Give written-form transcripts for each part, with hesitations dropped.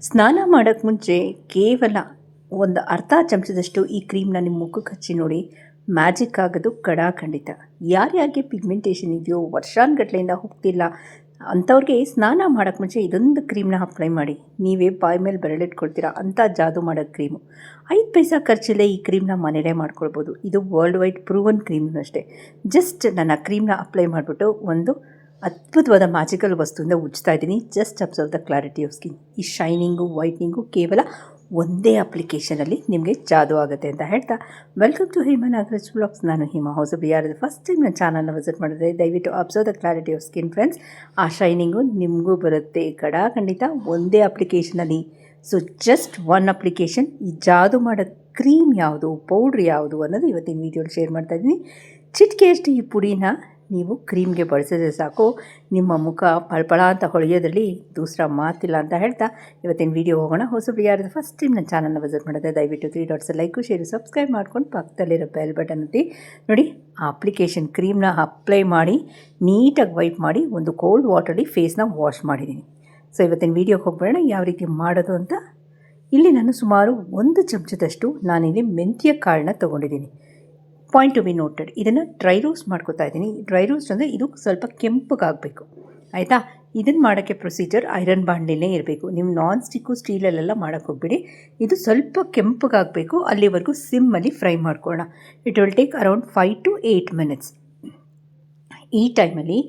ಸ್ನಾನ ಮಾಡೋಕ್ಕೆ ಮುಂಚೆ ಕೇವಲ ಒಂದು ಅರ್ಧ ಚಮಚದಷ್ಟು ಈ ಕ್ರೀಮ್ನ ನಿಮ್ಮ ಮುಖಕ್ಕೆ ಹಚ್ಚಿ ನೋಡಿ, ಮ್ಯಾಜಿಕ್ ಆಗೋದು ಖಂಡಿತ. ಯಾರ್ಯಾರಿಗೆ ಪಿಗ್ಮೆಂಟೇಷನ್ ಇದೆಯೋ, ವರ್ಷಾನುಗಟ್ಲೆಯಿಂದ ಹೋಗ್ತಿಲ್ಲ ಅಂಥವ್ರಿಗೆ ಸ್ನಾನ ಮಾಡೋಕ್ಕೆ ಮುಂಚೆ ಇದೊಂದು ಕ್ರೀಮ್ನ ಅಪ್ಲೈ ಮಾಡಿ, ನೀವೇ ಬಾಯಿ ಮೇಲೆ ಬೆರಳಿಟ್ಕೊಳ್ತೀರಾ ಅಂಥ ಜಾದು ಮಾಡೋ ಕ್ರೀಮು. 5 ಪೈಸಾ ಖರ್ಚಲ್ಲೇ ಈ ಕ್ರೀಮ್ನ ಮನೇಲೇ ಮಾಡ್ಕೊಳ್ಬೋದು. ಇದು ವರ್ಲ್ಡ್ ವೈಡ್ ಪ್ರೂವನ್ ಕ್ರೀಮು ಅಷ್ಟೇ. ಜಸ್ಟ್ ನಾನು ಆ ಕ್ರೀಮ್ನ ಅಪ್ಲೈ ಮಾಡಿಬಿಟ್ಟು ಒಂದು ಅದ್ಭುತವಾದ ಮ್ಯಾಜಿಕಲ್ ವಸ್ತುವಿಂದ ಉಜ್ತಾ ಇದ್ದೀನಿ. Just observe the clarity of skin. ಈ ಶೈನಿಂಗು, ವೈಟ್ನಿಂಗು ಕೇವಲ ಒಂದೇ ಅಪ್ಲಿಕೇಶನಲ್ಲಿ ನಿಮಗೆ ಜಾದು ಆಗುತ್ತೆ ಅಂತ ಹೇಳ್ತಾ, welcome to Hima Nagaraj vlogs. ನಾನು ಹಿಮಾ. ಹೊಸಬರು ಯಾರಾದರೂ ಫಸ್ಟ್ ಟೈಮ್ ನನ್ನ ಚಾನಲ್ನ ವಿಸಿಟ್ ಮಾಡಿದ್ರೆ ದಯವಿಟ್ಟು observe the clarity of skin friends. ಆ ಶೈನಿಂಗು ನಿಮಗೂ ಬರುತ್ತೆ ಖಂಡಿತ ಒಂದೇ ಅಪ್ಲಿಕೇಶನಲ್ಲಿ. So just one application. ಈ ಜಾದು ಮಾಡೋ ಕ್ರೀಮ್ ಯಾವುದು, ಪೌಡ್ರ್ ಯಾವುದು ಅನ್ನೋದು ಇವತ್ತಿನ ವೀಡಿಯೋಲಿ ಶೇರ್ ಮಾಡ್ತಾಯಿದ್ದೀನಿ. ಚಿಟಿಕೆಯಷ್ಟು ಈ ಪುಡಿನ ನೀವು ಕ್ರೀಮ್ಗೆ ಬಳಸಿದ್ರೆ ಸಾಕು, ನಿಮ್ಮ ಮುಖ ಪಳಪಳ ಅಂತ ಹೊಳೆಯೋದ್ರಲ್ಲಿ ದೂಸರ ಮಾತಿಲ್ಲ ಅಂತ ಹೇಳ್ತಾ ಇವತ್ತಿನ ವೀಡಿಯೋ ಹೋಗೋಣ. ಹೊಸಬ್ರು ಯಾರು ಫಸ್ಟ್ ಟೈಮ್ ನನ್ನ ಚಾನಲ್ನ ವಿಸಿಟ್ ಮಾಡಿದ್ರೆ ದಯವಿಟ್ಟು 3 ಡಾಟ್ಸ್ ಲೈಕು, ಶೇರು, ಸಬ್ಸ್ಕ್ರೈಬ್ ಮಾಡ್ಕೊಂಡು ಪಕ್ಕದಲ್ಲಿರೋ ಬೆಲ್ ಬಟನ್ ಒತ್ತಿ ನೋಡಿ. ಆ ಅಪ್ಲಿಕೇಶನ್ ಕ್ರೀಮ್ನ ಅಪ್ಲೈ ಮಾಡಿ ನೀಟಾಗಿ ವೈಪ್ ಮಾಡಿ ಒಂದು ಕೋಲ್ಡ್ ವಾಟರಲ್ಲಿ ಫೇಸ್ನ ವಾಶ್ ಮಾಡಿದ್ದೀನಿ. ಸೊ ಇವತ್ತಿನ ವೀಡಿಯೋಗೆ ಹೋಗ್ಬೇಡ ಯಾವ ರೀತಿ ಮಾಡೋದು ಅಂತ. ಇಲ್ಲಿ ನಾನು ಸುಮಾರು 1 ಚಮಚದಷ್ಟು ನಾನಿಲ್ಲಿ ಮೆಂತ್ಯ ಕಾಳನ್ನ ತೊಗೊಂಡಿದ್ದೀನಿ. ಪಾಯಿಂಟ್ ಟು ಬಿ ನೋಟೆಡ್, ಇದನ್ನು ಡ್ರೈ ರೋಸ್ಟ್ ಮಾಡ್ಕೋತಾ ಇದ್ದೀನಿ. ಡ್ರೈ ರೋಸ್ಟ್ ಅಂದರೆ ಇದು ಸ್ವಲ್ಪ ಕೆಂಪಗಾಗಬೇಕು, ಆಯಿತಾ. ಇದನ್ನು ಮಾಡೋಕ್ಕೆ ಪ್ರೊಸೀಜರ್ ಐರನ್ ಬಾಣಲೆನೇ ಇರಬೇಕು. ನೀವು ನಾನ್ ಸ್ಟಿಕ್ಕು ಸ್ಟೀಲಲ್ಲೆಲ್ಲ ಮಾಡೋಕ್ಕೆ ಹೋಗ್ಬಿಡಿ. ಇದು ಸ್ವಲ್ಪ ಕೆಂಪಗಾಗಬೇಕು, ಅಲ್ಲಿವರೆಗೂ ಸಿಮ್ಮಲ್ಲಿ ಫ್ರೈ ಮಾಡ್ಕೊಳ್ಳೋಣ. It will take around 5 to 8 minutes. ಈ ಟೈಮಲ್ಲಿ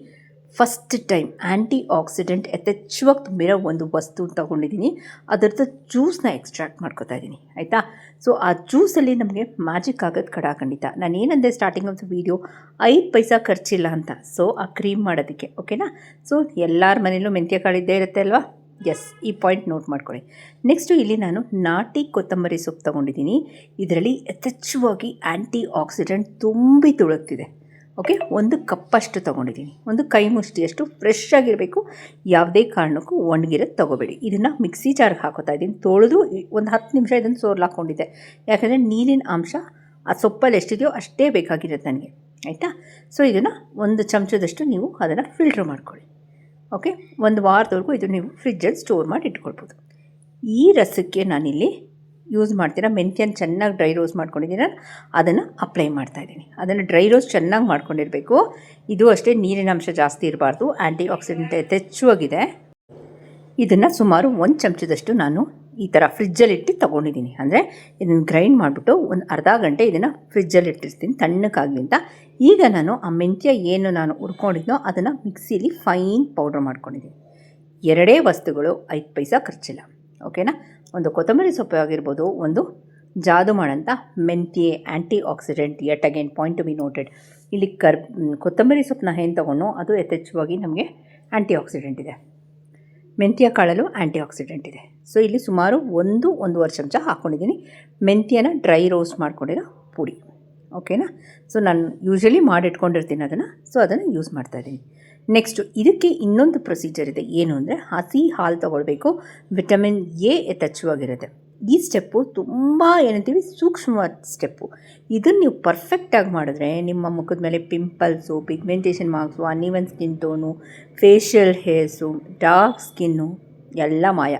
ಫಸ್ಟ್ ಟೈಮ್ ಆ್ಯಂಟಿ ಆಕ್ಸಿಡೆಂಟ್ ಯಥೇಚ್ಛವಾಗಿ ತುಂಬಿರೋ ಒಂದು ವಸ್ತು ತೊಗೊಂಡಿದ್ದೀನಿ. ಅದರದ್ದು ಜ್ಯೂಸನ್ನ ಎಕ್ಸ್ಟ್ರಾಕ್ಟ್ ಮಾಡ್ಕೋತಾ ಇದ್ದೀನಿ, ಆಯಿತಾ. ಸೊ ಆ ಜ್ಯೂಸಲ್ಲಿ ನಮಗೆ ಮ್ಯಾಜಿಕ್ ಆಗೋದು ಖಂಡಿತ. ನಾನು ಏನಂದೆ ಸ್ಟಾರ್ಟಿಂಗ್ ಆಫ್ ದ ವೀಡಿಯೋ, 5 ಪೈಸಾ ಖರ್ಚಿಲ್ಲ ಅಂತ. ಸೊ ಆ ಕ್ರೀಮ್ ಮಾಡೋದಕ್ಕೆ, ಓಕೆನಾ. ಸೊ ಎಲ್ಲರ ಮನೇಲೂ ಮೆಂತ್ಯ ಕಾಳಿದ್ದೇ ಇರುತ್ತೆ ಅಲ್ವಾ. ಎಸ್, ಈ ಪಾಯಿಂಟ್ ನೋಟ್ ಮಾಡ್ಕೊಳ್ಳಿ. ನೆಕ್ಸ್ಟು ಇಲ್ಲಿ ನಾನು ನಾಟಿ ಕೊತ್ತಂಬರಿ ಸೊಪ್ಪು ತೊಗೊಂಡಿದ್ದೀನಿ. ಇದರಲ್ಲಿ ಯಥೇಚ್ಛವಾಗಿ ಆ್ಯಂಟಿ ಆಕ್ಸಿಡೆಂಟ್ ತುಂಬಿ ತುಳುಕ್ತಿದೆ. ಓಕೆ, 1 ಕಪ್ಪಷ್ಟು ತೊಗೊಂಡಿದ್ದೀನಿ. ಒಂದು ಕೈ ಮುಷ್ಟಿಯಷ್ಟು ಫ್ರೆಶ್ ಆಗಿರಬೇಕು, ಯಾವುದೇ ಕಾರಣಕ್ಕೂ ಒಣಗಿರೋದು ತೊಗೋಬೇಡಿ. ಇದನ್ನು ಮಿಕ್ಸಿ ಜಾರ್ಗೆ ಹಾಕೋತಾ ಇದ್ದೀನಿ. ತೊಳೆದು ಒಂದು 10 ನಿಮಿಷ ಇದನ್ನು ಸೋರ್ಲಾಕೊಂಡಿದ್ದೆ, ಯಾಕಂದರೆ ನೀರಿನ ಅಂಶ ಆ ಸೊಪ್ಪಲ್ಲಿ ಎಷ್ಟಿದೆಯೋ ಅಷ್ಟೇ ಬೇಕಾಗಿರುತ್ತೆ ನನಗೆ, ಆಯಿತಾ. ಸೊ ಇದನ್ನು 1 ಚಮಚದಷ್ಟು ನೀವು ಅದನ್ನು ಫಿಲ್ಟ್ರ್ ಮಾಡ್ಕೊಳ್ಳಿ. ಓಕೆ, 1 ವಾರದವರೆಗೂ ಇದು ನೀವು ಫ್ರಿಜ್ಜಲ್ಲಿ ಸ್ಟೋರ್ ಮಾಡಿ ಇಟ್ಕೊಳ್ಬೋದು. ಈ ರಸಕ್ಕೆ ನಾನಿಲ್ಲಿ ಯೂಸ್ ಮಾಡ್ತೀರಾ ಮೆಂತ್ಯನ ಚೆನ್ನಾಗಿ ಡ್ರೈ ರೋಸ್ಟ್ ಮಾಡ್ಕೊಂಡಿದ್ದೀರ, ಅದನ್ನು ಅಪ್ಲೈ ಮಾಡ್ತಾಯಿದ್ದೀನಿ. ಅದನ್ನು ಡ್ರೈ ರೋಸ್ಟ್ ಚೆನ್ನಾಗಿ ಮಾಡ್ಕೊಂಡಿರಬೇಕು. ಇದು ಅಷ್ಟೇ, ನೀರಿನ ಅಂಶ ಜಾಸ್ತಿ ಇರಬಾರ್ದು, ಆ್ಯಂಟಿ ಆಕ್ಸಿಡೆಂಟ್ ಯಥೇಚ್ಛವಾಗಿದೆ. ಇದನ್ನು ಸುಮಾರು 1 ಚಮಚದಷ್ಟು ನಾನು ಈ ಥರ ಫ್ರಿಜ್ಜಲ್ಲಿಟ್ಟು ತೊಗೊಂಡಿದ್ದೀನಿ. ಅಂದರೆ ಇದನ್ನು ಗ್ರೈಂಡ್ ಮಾಡಿಬಿಟ್ಟು ಒಂದು ಅರ್ಧ ಗಂಟೆ ಇದನ್ನು ಫ್ರಿಜ್ಜಲ್ಲಿ ಇಟ್ಟಿರ್ತೀನಿ ತಣ್ಣಕ್ಕಾಗಲಿ ಅಂತ. ಈಗ ನಾನು ಆ ಮೆಂತ್ಯ ಏನು ನಾನು ಹುರ್ಕೊಂಡಿದ್ನೋ ಅದನ್ನು ಮಿಕ್ಸಿಲಿ ಫೈನ್ ಪೌಡ್ರ್ ಮಾಡ್ಕೊಂಡಿದ್ದೀನಿ. 2 ವಸ್ತುಗಳು, 5 ಪೈಸಾ ಖರ್ಚಿಲ್ಲ, ಓಕೆನಾ. ಒಂದು ಕೊತ್ತಂಬರಿ ಸೊಪ್ಪು ಆಗಿರ್ಬೋದು, ಒಂದು ಜಾದು ಮಾಡೋಂಥ ಮೆಂತ್ಯೆ ಆ್ಯಂಟಿ accident. Yet again point to be noted. ಇಲ್ಲಿ ಕೊತ್ತಂಬರಿ ಸೊಪ್ಪನ್ನ ಏನು ತೊಗೊಂಡು ಅದು ಯಥೇಚ್ಛವಾಗಿ ನಮಗೆ ಆ್ಯಂಟಿ ಆಕ್ಸಿಡೆಂಟ್ ಇದೆ. ಮೆಂತ್ಯ ಕಾಳಲ್ಲೂ ಆ್ಯಂಟಿ ಆಕ್ಸಿಡೆಂಟ್ ಇದೆ. ಸೊ ಇಲ್ಲಿ ಸುಮಾರು 1-1.5 ಚಮಚ ಹಾಕ್ಕೊಂಡಿದ್ದೀನಿ ಮೆಂತ್ಯನ ಡ್ರೈ ರೋಸ್ಟ್ ಮಾಡ್ಕೊಂಡಿರೋ ಪುಡಿ, ಓಕೆನಾ. ಸೊ ನಾನು ಯೂಶ್ವಲಿ ಮಾಡಿಟ್ಕೊಂಡಿರ್ತೀನಿ ಅದನ್ನು, ಸೊ ಅದನ್ನು ಯೂಸ್ ಮಾಡ್ತಾಯಿದ್ದೀನಿ. ನೆಕ್ಸ್ಟು ಇದಕ್ಕೆ ಇನ್ನೊಂದು ಪ್ರೊಸೀಜರ್ ಇದೆ. ಏನು ಅಂದರೆ ಹಸಿ ಹಾಲು ತೊಗೊಳ್ಬೇಕು. ವಿಟಮಿನ್ ಎ ಯಥೇಚ್ಛವಾಗಿರುತ್ತೆ. ಈ ಸ್ಟೆಪ್ಪು ತುಂಬ ಏನಂತೀವಿ ಸೂಕ್ಷ್ಮವಾದ ಸ್ಟೆಪ್ಪು. ಇದನ್ನು ನೀವು ಪರ್ಫೆಕ್ಟಾಗಿ ಮಾಡಿದ್ರೆ ನಿಮ್ಮ ಮುಖದ ಮೇಲೆ pimples, pigmentation marks, uneven skin tone, facial hairs, dark skin ಎಲ್ಲ ಮಾಯ.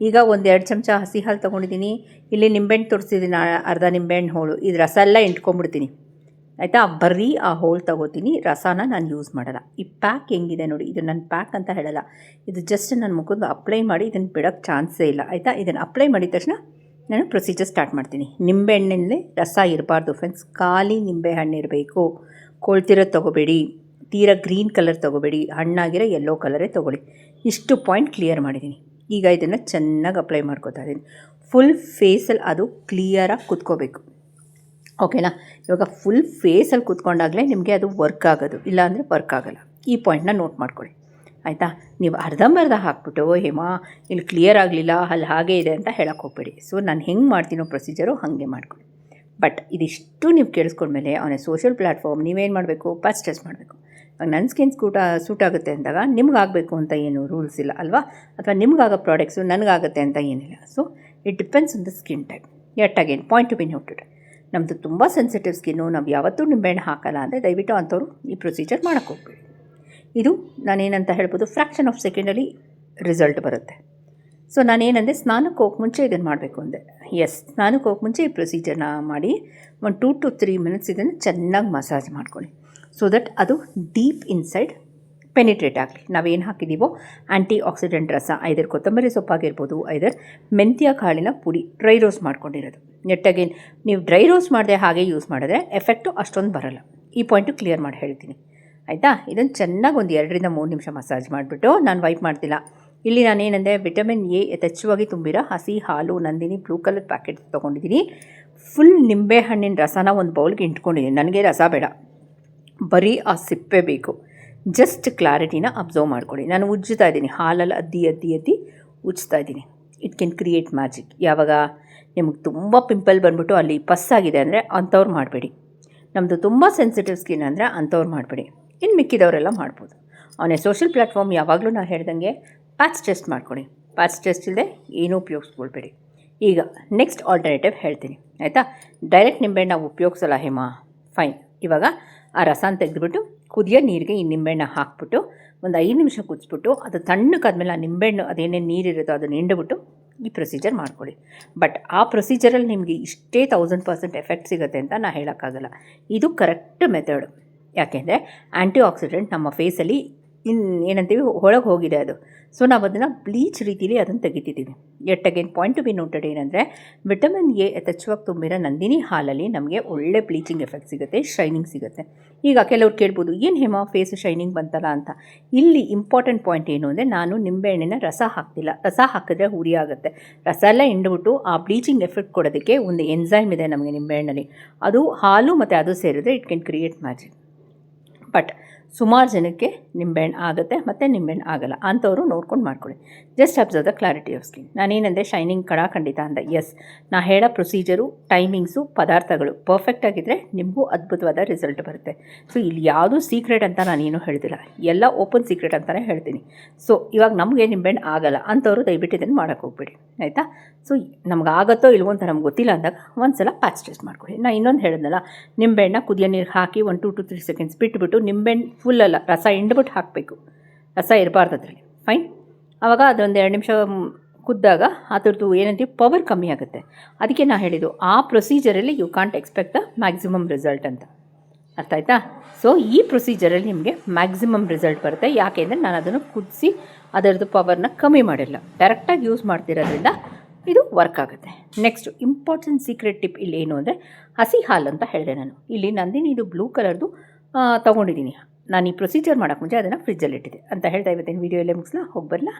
ಈಗ 1-2 ಚಮಚ ಹಸಿ ಹಾಲು ತೊಗೊಂಡಿದ್ದೀನಿ. ಇಲ್ಲಿ ನಿಂಬೆಹಣ್ಣು ತೋರಿಸಿದ್ದೀನಿ, ಅರ್ಧ ನಿಂಬೆಹಣ್ಣು ಹೋಳು. ಇದು ರಸ ಎಲ್ಲ ಇಂಟ್ಕೊಂಡ್ಬಿಡ್ತೀನಿ, ಆಯಿತಾ. ಬರೀ ಆ ಹೋಲ್ ತೊಗೋತೀನಿ, ರಸನ ನಾನು ಯೂಸ್ ಮಾಡಲ್ಲ. ಈ ಪ್ಯಾಕ್ ಹೆಂಗಿದೆ ನೋಡಿ, ಇದು ನನ್ನ ಪ್ಯಾಕ್ ಅಂತ ಹೇಳಲ್ಲ, ಇದು ಜಸ್ಟ್ ನನ್ನ ಮುಖದ ಅಪ್ಲೈ ಮಾಡಿ ಇದನ್ನು ಬಿಡೋಕ್ಕೆ ಚಾನ್ಸೇ ಇಲ್ಲ, ಆಯಿತಾ. ಇದನ್ನು ಅಪ್ಲೈ ಮಾಡಿದ ತಕ್ಷಣ ನಾನು ಪ್ರೊಸೀಜರ್ ಸ್ಟಾರ್ಟ್ ಮಾಡ್ತೀನಿ. ನಿಂಬೆಹಣ್ಣಿನಲ್ಲೇ ರಸ ಇರಬಾರ್ದು ಫ್ರೆಂಡ್ಸ್, ಖಾಲಿ ನಿಂಬೆಹಣ್ಣು ಇರಬೇಕು. ಕೊಳ್ತಿರೋದು ತೊಗೋಬೇಡಿ, ತೀರಾ ಗ್ರೀನ್ ಕಲರ್ ತೊಗೋಬೇಡಿ, ಹಣ್ಣಾಗಿರೋ ಯೆಲ್ಲೋ ಕಲರೇ ತೊಗೊಳ್ಳಿ. ಇಷ್ಟು ಪಾಯಿಂಟ್ ಕ್ಲಿಯರ್ ಮಾಡಿದ್ದೀನಿ. ಈಗ ಇದನ್ನು ಚೆನ್ನಾಗಿ ಅಪ್ಲೈ ಮಾಡ್ಕೋತಾ ಇದ್ದೀನಿ. ಫುಲ್ ಫೇಸಲ್ಲಿ ಅದು ಕ್ಲಿಯರಾಗಿ ಕುತ್ಕೋಬೇಕು, ಓಕೆನಾ. ಇವಾಗ ಫುಲ್ ಫೇಸಲ್ಲಿ ಕೂತ್ಕೊಂಡಾಗಲೇ ನಿಮಗೆ ಅದು ವರ್ಕ್ ಆಗೋದು, ಇಲ್ಲಾಂದರೆ ವರ್ಕ್ ಆಗೋಲ್ಲ. ಈ ಪಾಯಿಂಟ್ನ ನೋಟ್ ಮಾಡ್ಕೊಳ್ಳಿ, ಆಯಿತಾ. ನೀವು ಅರ್ಧಂಬರ್ಧ ಹಾಕ್ಬಿಟ್ಟು ಹೇಮಾ ಇಲ್ಲಿ ಕ್ಲಿಯರ್ ಆಗಲಿಲ್ಲ, ಅಲ್ಲಿ ಹಾಗೆ ಇದೆ ಅಂತ ಹೇಳಕ್ಕೆ ಹೋಗ್ಬೇಡಿ. ಸೊ ನಾನು ಹೆಂಗೆ ಮಾಡ್ತೀನೋ ಪ್ರೊಸೀಜರು ಹಾಗೆ ಮಾಡ್ಕೊಳ್ಳಿ. ಬಟ್ ಇದಿಷ್ಟು ನೀವು ಕೇಳಿಸ್ಕೊಂಡ್ಮೇಲೆ ಆನ್ ಎ ಸೋಷಿಯಲ್ ಪ್ಲ್ಯಾಟ್ಫಾರ್ಮ್ ನೀವೇನು ಮಾಡಬೇಕು, ಪರ್ಸ್ ಟೆಸ್ಟ್ ಮಾಡಬೇಕು. ಇವಾಗ ನನ್ನ ಸ್ಕಿನ್ ಸೂಟ್ ಆಗುತ್ತೆ ಅಂದಾಗ ನಿಮ್ಗಾಗಬೇಕು ಅಂತ ಏನು ರೂಲ್ಸ್ ಇಲ್ಲ ಅಲ್ವಾ, ಅಥವಾ ನಿಮ್ಗಾಗೋ ಪ್ರಾಡಕ್ಟ್ಸು ನನಗಾಗುತ್ತೆ ಅಂತ ಏನಿಲ್ಲ. So it depends on the skin type. Yet again point to be noted. ನಮ್ಮದು ತುಂಬ ಸೆನ್ಸಿಟಿವ್ ಸ್ಕಿನ್ನು, ನಾವು ಯಾವತ್ತೂ ನಿಂಬೆಹಣ್ಣು ಹಾಕಲ್ಲ ಅಂದರೆ ದಯವಿಟ್ಟು ಅಂಥವ್ರು ಈ ಪ್ರೊಸೀಜರ್ ಮಾಡೋಕ್ಕೆ ಹೋಗ್ಬೇಡಿ. ಇದು ನಾನೇನಂತ ಹೇಳ್ಬೋದು, ಫ್ರ್ಯಾಕ್ಷನ್ ಆಫ್ ಸೆಕೆಂಡಲ್ಲಿ ರಿಸಲ್ಟ್ ಬರುತ್ತೆ. ಸೊ ನಾನೇನಂದರೆ ಸ್ನಾನಕ್ಕೆ ಹೋಗಕ್ಕೆ ಮುಂಚೆ ಇದನ್ನು ಮಾಡಬೇಕು ಅಂದೆ. ಎಸ್, ಸ್ನಾನಕ್ಕೆ ಹೋಗಕ್ಕೆ ಮುಂಚೆ ಈ ಪ್ರೊಸೀಜರ್ನ ಮಾಡಿ ಒಂದು 2 to 3 ಮಿನಿಟ್ಸ್ ಇದನ್ನು ಚೆನ್ನಾಗಿ ಮಸಾಜ್ ಮಾಡ್ಕೊಳ್ಳಿ. ಸೊ ದಟ್ ಅದು ಡೀಪ್ ಇನ್ಸೈಡ್ ಪೆನಿಟ್ರೇಟ್ ಆಗಲಿ. ನಾವೇನು ಹಾಕಿದ್ದೀವೋ ಆ್ಯಂಟಿ ಆಕ್ಸಿಡೆಂಟ್ ರಸ, ಐದರ್ ಕೊತ್ತಂಬರಿ ಸೊಪ್ಪಾಗಿರ್ಬೋದು, ಐದರ್ ಮೆಂತ್ಯ ಕಾಳಿನ ಪುಡಿ ಡ್ರೈ ರೋಸ್ಟ್ ಮಾಡ್ಕೊಂಡಿರೋದು. ನೆಟ್ಟಾಗೇನು ನೀವು ಡ್ರೈ ರೋಸ್ಟ್ ಮಾಡದೆ ಹಾಗೆ ಯೂಸ್ ಮಾಡಿದ್ರೆ ಎಫೆಕ್ಟು ಅಷ್ಟೊಂದು ಬರೋಲ್ಲ. ಈ ಪಾಯಿಂಟು ಕ್ಲಿಯರ್ ಮಾಡಿ ಹೇಳ್ತೀನಿ ಆಯಿತಾ. ಇದನ್ನು ಚೆನ್ನಾಗಿ ಒಂದು 2 to 3 ನಿಮಿಷ ಮಸಾಜ್ ಮಾಡಿಬಿಟ್ಟು, ನಾನು ವೈಪ್ ಮಾಡ್ತಿಲ್ಲ. ಇಲ್ಲಿ ನಾನೇನಂದರೆ ವಿಟಮಿನ್ ಎ ಯಥೇಚ್ಛವಾಗಿ ತುಂಬಿರೋ ಹಸಿ ಹಾಲು ನಂದಿನಿ ಬ್ಲೂ ಕಲರ್ ಪ್ಯಾಕೆಟ್ ತೊಗೊಂಡಿದ್ದೀನಿ. ಫುಲ್ ನಿಂಬೆ ಹಣ್ಣಿನ ರಸನ ಒಂದು ಬೌಲ್ಗೆ ಇಟ್ಕೊಂಡಿದ್ದೀನಿ. ನನಗೆ ರಸ ಬೇಡ, ಬರೀ ಆ ಸಿಪ್ಪೆ ಬೇಕು. ಜಸ್ಟ್ ಕ್ಲಾರಿಟಿನ ಅಬ್ಸರ್ವ್ ಮಾಡ್ಕೊಳ್ಳಿ. ನಾನು ಉಜ್ಜುತ್ತಾ ಇದ್ದೀನಿ, ಹಾಲಲ್ಲಿ ಅದ್ದಿ ಉಜ್ತಾ ಇದ್ದೀನಿ. It can create magic. ಯಾವಾಗ ನಿಮಗೆ ತುಂಬ ಪಿಂಪಲ್ ಬಂದ್ಬಿಟ್ಟು ಅಲ್ಲಿ ಪಸ್ಸಾಗಿದೆ ಅಂದರೆ ಅಂಥವ್ರು ಮಾಡಬೇಡಿ. ನಮ್ಮದು ತುಂಬ ಸೆನ್ಸಿಟಿವ್ ಸ್ಕಿನ್ ಅಂದರೆ ಅಂಥವ್ರು ಮಾಡಬೇಡಿ. ಇನ್ನು ಮಿಕ್ಕಿದವರೆಲ್ಲ ಮಾಡ್ಬೋದು. ಅವನೇ ಸೋಷಿಯಲ್ ಪ್ಲ್ಯಾಟ್ಫಾರ್ಮ್ ಯಾವಾಗಲೂ ನಾನು ಹೇಳ್ದಂಗೆ ಪ್ಯಾಚ್ ಟೆಸ್ಟ್ ಮಾಡ್ಕೊಳ್ಳಿ. ಪ್ಯಾಚ್ ಟೆಸ್ಟ್ ಇಲ್ಲದೆ ಏನೂ ಉಪಯೋಗಿಸ್ಕೊಳ್ಬೇಡಿ. ಈಗ ನೆಕ್ಸ್ಟ್ ಆಲ್ಟರ್ನೇಟಿವ್ ಹೇಳ್ತೀನಿ ಆಯಿತಾ. ಡೈರೆಕ್ಟ್ ನಿಂಬೆಹಣ್ಣು ನಾವು ಉಪಯೋಗಿಸಲ್ಲ ಹೇಮಾ, ಫೈನ್. ಇವಾಗ ಆ ರಸನ ತೆಗೆದುಬಿಟ್ಟು ಕುದಿಯೋ ನೀರಿಗೆ ಈ ನಿಂಬೆಹಣ್ಣು ಹಾಕ್ಬಿಟ್ಟು ಒಂದು 5 ನಿಮಿಷ ಕುದಿಸ್ಬಿಟ್ಟು ಅದು ತಣ್ಣಗಾದ್ಮೇಲೆ ಆ ನಿಂಬೆಹಣ್ಣು ಅದೇನೇನು ನೀರಿರುತ್ತೋ ಅದನ್ನು ಹಿಂಡ್ಬಿಟ್ಟು ಈ ಪ್ರೊಸೀಜರ್ ಮಾಡ್ಕೊಳ್ಳಿ. ಬಟ್ ಆ ಪ್ರೊಸೀಜರಲ್ಲಿ ನಿಮಗೆ ಇಷ್ಟೇ 1000% ಎಫೆಕ್ಟ್ ಸಿಗುತ್ತೆ ಅಂತ ನಾನು ಹೇಳೋಕ್ಕಾಗಲ್ಲ. ಇದು ಕರೆಕ್ಟ್ ಮೆಥಡ್. ಯಾಕೆಂದರೆ ಆ್ಯಂಟಿ ಆಕ್ಸಿಡೆಂಟ್ ನಮ್ಮ ಫೇಸಲ್ಲಿ ಏನಂತೀವಿ ಒಳಗೆ ಹೋಗಿದೆ ಅದು. ಸೊ ನಾವು ಅದನ್ನು ಬ್ಲೀಚ್ ರೀತಿಲಿ ಅದನ್ನು ತೆಗಿತಿದ್ದೀವಿ. At again point to be noted ಏನಂದರೆ ವಿಟಮಿನ್ ಎ ಯಥೇಚ್ಛವಾಗಿ ತುಂಬಿರೋ ನಂದಿನಿ ಹಾಲಲ್ಲಿ ನಮಗೆ ಒಳ್ಳೆ ಬ್ಲೀಚಿಂಗ್ ಎಫೆಕ್ಟ್ ಸಿಗುತ್ತೆ, ಶೈನಿಂಗ್ ಸಿಗುತ್ತೆ. ಈಗ ಕೆಲವ್ರು ಕೇಳ್ಬೋದು, ಏನು ಹೇಮ ಫೇಸ್ ಶೈನಿಂಗ್ ಬಂತಲ್ಲ ಅಂತ. ಇಲ್ಲಿ ಇಂಪಾರ್ಟೆಂಟ್ ಪಾಯಿಂಟ್ ಏನು ಅಂದರೆ, ನಾನು ನಿಂಬೆಹಣ್ಣಿನ ರಸ ಹಾಕ್ತಿಲ್ಲ. ರಸ ಹಾಕಿದ್ರೆ ಹುರಿ ಆಗುತ್ತೆ. ರಸ ಎಲ್ಲ ಹಿಂಡ್ಬಿಟ್ಟು ಆ ಬ್ಲೀಚಿಂಗ್ ಎಫೆಕ್ಟ್ ಕೊಡೋದಕ್ಕೆ ಒಂದು ಎನ್ಸೈಮ್ ಇದೆ ನಮಗೆ ನಿಂಬೆಹಣ್ಣಲ್ಲಿ. ಅದು ಹಾಲು ಮತ್ತು ಅದು ಸೇರಿದ್ರೆ it can create magic. But ಸುಮಾರು ಜನಕ್ಕೆ ನಿಂಬೆಹಣ್ಣು ಆಗುತ್ತೆ ಮತ್ತು ನಿಂಬೆಹಣ್ಣು ಆಗಲ್ಲ. ಅಂಥವರು ನೋಡ್ಕೊಂಡು ಮಾಡ್ಕೊಳ್ಳಿ. Just observe the clarity of skin. ನಾನೇನಂದರೆ ಶೈನಿಂಗ್ ಖಂಡಿತ ಅಂದೆ. ಎಸ್, ನಾ ಹೇಳೋ ಪ್ರೊಸೀಜರು, ಟೈಮಿಂಗ್ಸು, ಪದಾರ್ಥಗಳು ಪರ್ಫೆಕ್ಟ್ ಆಗಿದ್ದರೆ ನಿಮಗೂ ಅದ್ಭುತವಾದ ರಿಸಲ್ಟ್ ಬರುತ್ತೆ. ಸೊ ಇಲ್ಲಿ ಯಾವುದೂ ಸೀಕ್ರೆಟ್ ಅಂತ ನಾನೇನು ಹೇಳ್ತಿಲ್ಲ, ಎಲ್ಲ ಓಪನ್ ಸೀಕ್ರೆಟ್ ಅಂತಲೇ ಹೇಳ್ತೀನಿ. ಸೊ ಇವಾಗ ನಮಗೆ ನಿಂಬೆಹಣ್ಣು ಆಗಲ್ಲ ಅಂಥವ್ರು ದಯವಿಟ್ಟು ಇದನ್ನು ಮಾಡೋಕ್ಕೆ ಹೋಗ್ಬೇಡಿ ಆಯಿತಾ. ಸೊ ನಮ್ಗೆ ಆಗುತ್ತೋ ಇಲ್ವೋ ಅಂತ ನಮ್ಗೆ ಗೊತ್ತಿಲ್ಲ ಅಂದಾಗ ಒಂದು ಸಲ ಪ್ಯಾಚ್ ಟೆಸ್ಟ್ ಮಾಡ್ಕೊಳ್ಳಿ. ನಾನು ಇನ್ನೊಂದು ಹೇಳಿದ್ನಲ್ಲ, ನಿಂಬೆಹಣ್ಣ ಕುದಿಯೋ ನೀರು ಹಾಕಿ 1 to 3 ಸೆಕೆಂಡ್ಸ್ ಬಿಟ್ಬಿಟ್ಟು ನಿಂಬೆಹಣ್ಣು ಫುಲ್ಲಲ್ಲ ರಸ ಹಿಂಡ್ಬಿಟ್ಟು ಹಾಕಬೇಕು. ರಸ ಇರಬಾರ್ದು ಅದರಲ್ಲಿ, ಫೈನ್. ಆವಾಗ ಅದೊಂದು 2 ನಿಮಿಷ ಕುದ್ದಾಗ ಅದ್ರದ್ದು ಏನಂತೀವಿ ಪವರ್ ಕಮ್ಮಿ ಆಗುತ್ತೆ. ಅದಕ್ಕೆ ನಾನು ಹೇಳಿದ್ದು ಆ ಪ್ರೊಸೀಜರಲ್ಲಿ you can't expect the maximum result ಅಂತ. ಅರ್ಥ ಆಯ್ತಾ. ಸೊ ಈ ಪ್ರೊಸೀಜರಲ್ಲಿ ನಿಮಗೆ ಮ್ಯಾಕ್ಸಿಮಮ್ ರಿಸಲ್ಟ್ ಬರುತ್ತೆ. ಯಾಕೆಂದರೆ ನಾನು ಅದನ್ನು ಕುದಿಸಿ ಅದರದ್ದು ಪವರ್ನ ಕಮ್ಮಿ ಮಾಡಿಲ್ಲ, ಡೈರೆಕ್ಟಾಗಿ ಯೂಸ್ ಮಾಡ್ತಿರೋದ್ರಿಂದ ಇದು ವರ್ಕ್ ಆಗುತ್ತೆ. ನೆಕ್ಸ್ಟು ಇಂಪಾರ್ಟೆಂಟ್ ಸೀಕ್ರೆಟ್ ಟಿಪ್ ಇಲ್ಲಿ ಏನು ಅಂದರೆ, ಹಸಿ ಹಾಲು ಅಂತ ಹೇಳಿದೆ ನಾನು. ಇಲ್ಲಿ ನಂದಿನಿ ಇದು ಬ್ಲೂ ಕಲರ್ದು ತೊಗೊಂಡಿದ್ದೀನಿ. ನಾನು ಈ ಪ್ರೊಸೀಜರ್ ಮಾಡೋಕ್ಕೆ ಮುಂಚೆ ಅದನ್ನು ಫ್ರಿಜ್ಜಲ್ಲಿ ಇಟ್ಟಿದ್ದೆ ಅಂತ ಹೇಳ್ತಾ ಇವತ್ತಿನ ವೀಡಿಯೋ ಎಲ್ಲೇ ಮುಗಿಸ್ಲಾ, ಹೋಗಿ ಬರಲಾ.